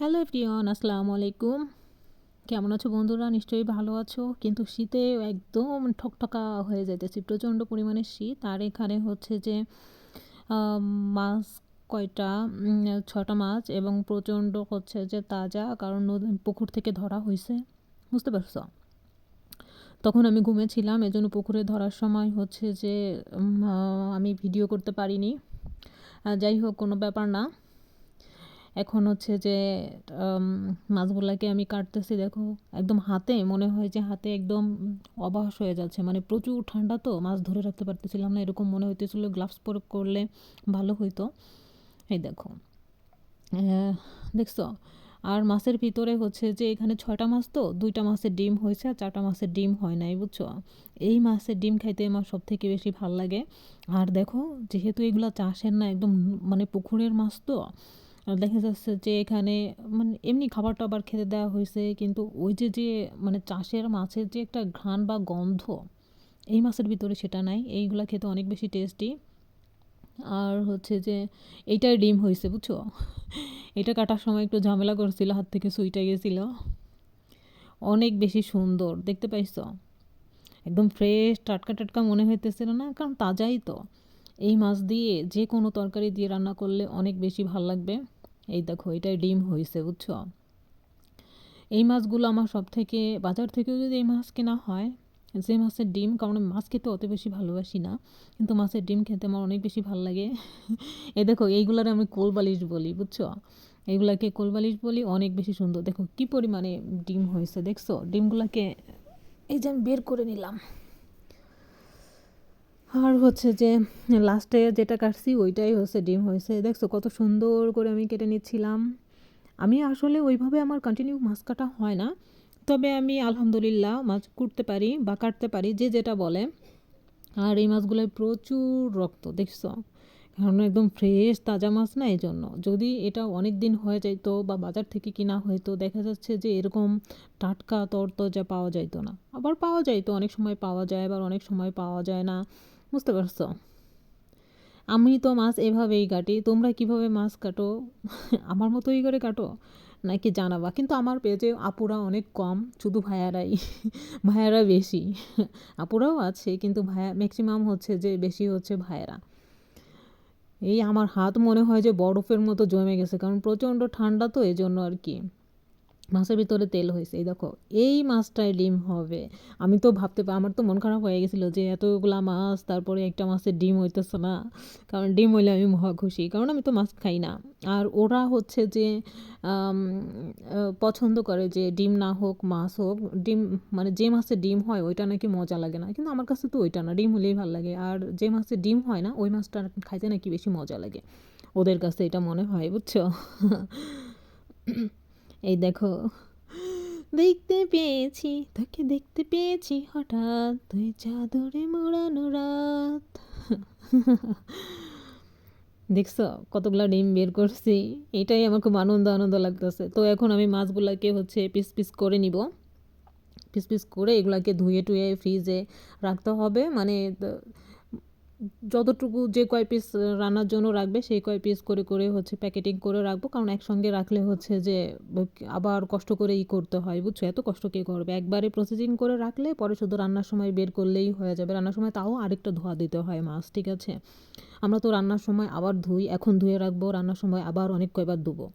Hello everyone, আসসালামু আলাইকুম। কেমন আছো বন্ধুরা? নিশ্চয়ই ভালো আছো। কিন্তু শীতে একদম ঠকঠকা হয়ে যাইতেছি, প্রচণ্ড পরিমাণে শীত। আর এখানে হচ্ছে যে মাছ কয়টা 6টা মাছ, এবং প্রচণ্ড হচ্ছে যে তাজা, কারণ পুকুর থেকে ধরা হয়েছে, বুঝতে পারছো। তখন আমি ঘুমেছিলাম, এজন্য পুকুরে ধরার সময় হচ্ছে যে আমি ভিডিও করতে পারিনি। যাই হোক, কোনো ব্যাপার না। এখন হচ্ছে যে মাছগুলাকে আমি কাটতেছি, দেখো একদম হাতে মনে হয় যে হাতে একদম অবশ হয়ে যাচ্ছে, মানে প্রচুর ঠান্ডা, তো মাছ ধরে রাখতে পারতেছিলাম না, এরকম মনে হইতেছিল গ্লাভস পরে করলে ভালো হইতো। এই দেখো, দেখছো। আর মাছের ভিতরে হচ্ছে যে এখানে 6টা মাছ, তো 2টা মাছের ডিম হয়েছে আর 4টা মাছের ডিম হয় নাই, বুঝছো। এই মাছের ডিম খাইতে আমার সব থেকে বেশি ভাল লাগে। আর দেখো, যেহেতু এগুলা চাষের না, একদম মানে পুকুরের মাছ, তো দেখা যাচ্ছে যে এখানে মানে এমনি খাবার টাবার খেতে দেওয়া হয়েছে, কিন্তু ওই যে যে মানে চাষের মাছের যে একটা ঘ্রাণ বা গন্ধ, এই মাছের ভিতরে সেটা নাই। এইগুলা খেতে অনেক বেশি টেস্টি। আর হচ্ছে যে এইটাই ডিম হয়েছে, বুঝছো। এটা কাটার সময় একটু ঝামেলা করছিল, হাত থেকে সুইটা গেছিল। অনেক বেশি সুন্দর দেখতে পাইছো, একদম ফ্রেশ টাটকা টাটকা মনে হইতেছিল না, কারণ তাজাই তো। এই মাছ দিয়ে যে কোনো তরকারি দিয়ে রান্না করলে অনেক বেশি ভাল লাগবে। এই দেখো, এটাই ডিম হয়েছে, বুঝছো। এই মাছগুলো আমার সব থেকে, বাজার থেকেও যদি এই মাছ কেনা হয়, যে মাছের ডিম, কারণ আমি মাছ খেতে অত বেশি ভালোবাসি না, কিন্তু মাছের ডিম খেতে আমার অনেক বেশি ভালো লাগে। এই দেখো, এইগুলার আমি কোলবালিশ বলি, বুঝছো। এইগুলাকে কোলবালিশ বলি, অনেক বেশি সুন্দর। দেখো কি পরিমাণে ডিম হয়েছে, দেখছো ডিমগুলাকে। এই যে আমি বের করে নিলাম। আর হচ্ছে যে লাস্টে যেটা কাটছি ওইটাই হচ্ছে ডিম হয়েছে, দেখছো কত সুন্দর করে আমি কেটে নিচ্ছিলাম। আমি আসলে ওইভাবে আমার কন্টিনিউ মাছ কাটা হয় না, তবে আমি আলহামদুলিল্লাহ মাছ কুটতে পারি বা কাটতে পারি, যে যেটা বলে। আর এই মাছগুলোয় প্রচুর রক্ত, দেখছো, কারণ একদম ফ্রেশ তাজা মাছ না, এই জন্য। যদি এটা অনেক দিন হয়ে যাইতো বা বাজার থেকে কিনা হয়তো, দেখা যাচ্ছে যে এরকম টাটকা তরতাজা পাওয়া যাইতো না। আবার পাওয়া যাইতো, অনেক সময় পাওয়া যায়, আবার অনেক সময় পাওয়া যায় না, বুঝতে পারছো। আমি তো মাছ এভাবেই কাটি, তোমরা কিভাবে মাছ কাটো? আমার মতোই করে কাটো নাকি জানাবা। কিন্তু আমার পেজে আপুরা অনেক কম, শুধু ভাইয়ারাই। ভাইয়ারা বেশি। আপুরাও আছে, কিন্তু ভাইয়া ম্যাক্সিমাম হচ্ছে যে বেশি হচ্ছে ভাইয়ারা। এই আমার হাত মনে হয় যে বরফের মতো জমে গেছে, কারণ প্রচণ্ড ঠান্ডা, তো এই জন্য আর কি। মাছের ভিতরে তেল হয়েছে, এই দেখো এই মাছটায় ডিম হবে। আমি তো ভাবতে আমার তো মন খারাপ হয়ে গেছিলো যে এতগুলা মাছ, তারপরে একটা মাছের ডিম হইতেছে না। কারণ ডিম হইলে আমি মহা খুশি, কারণ আমি তো মাছ খাই না। আর ওরা হচ্ছে যে পছন্দ করে যে ডিম না হোক মাছ হোক, ডিম মানে যে মাছের ডিম হয় ওইটা নাকি মজা লাগে না, কিন্তু আমার কাছে তো ওইটা না, ডিম হলেই ভালো লাগে। আর যে মাছের ডিম হয় না, ওই মাছটা খাইতে নাকি বেশি মজা লাগে, ওদের কাছে এটা মনে হয়, বুঝছো। এই দেখো, দেখতে পেয়েছি তোকে, দেখতে পেয়েছি হঠাৎ, তুই চাদরে মোড়ানো রাত। দেখছো কতগুলা ডিম বের করছি, এটাই আমার খুব আনন্দ আনন্দ লাগতেছে। তো এখন আমি মাছগুলাকে হচ্ছে পিস পিস করে নিব। পিস পিস করে এগুলাকে ধুয়ে টুয়ে ফ্রিজে রাখতে হবে, মানে যতটুকু যে কয় পিস রান্নার জন্য রাখবে সেই কয় পিস করে করে হচ্ছে প্যাকেটিং করে রাখবো, কারণ একসঙ্গে রাখলে হচ্ছে যে আবার কষ্ট করে করতে হয়, বুঝছো। এত কষ্ট কে করবে? একবারে প্রসেসিং করে রাখলে পরে শুধু রান্নার সময় বের করলেই হয়ে যাবে। রান্নার সময় তাও আরেকটা ধোয়া দিতে হয় মাছ, ঠিক আছে। আমরা তো রান্নার সময় আবার ধুই, এখন ধুয়ে রাখবো, রান্নার সময় আবার অনেক কয়বার ধুবো।